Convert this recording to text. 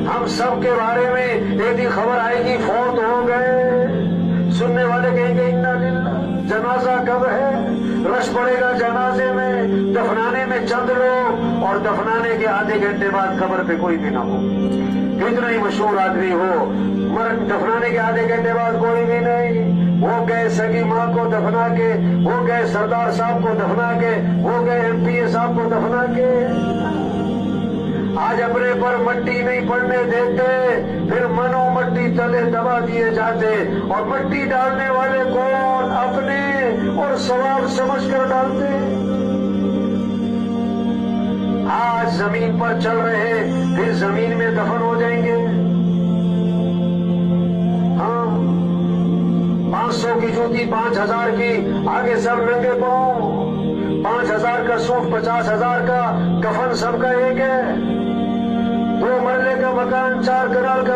हम सब के बारे में यदि खबर आएगी फौत हो गए, सुनने वाले कहेंगे इन्ना लिल्लाह, जनाजा कब है, रश पड़ेगा जनाजे में, दफनाने में चंद लोग और दफनाने के आधे घंटे बाद खबर पे कोई भी ना हो, कितना ही मशहूर आदमी हो, मरण दफनाने के आधे घंटे बाद कोई भी नहीं। वो गए सगी माँ को दफना के, वो गए सरदार साहब को दफना के, वो गए एमपीए साहब को दफना के। आज अपने पर मट्टी नहीं पड़ने देते, फिर मनो मट्टी तले दबा दिए जाते, और मट्टी डालने वाले कौन, अपने और सवाब समझकर डालते। आज जमीन पर चल रहे, फिर जमीन में दफन हो जाएंगे। हाँ, 500 की जूती 5000 की, आगे सब नंगे पांव, 5000 का सूट 50,000 का, कफन सबका एक है। 2 मरले का मकान 4 कनाल का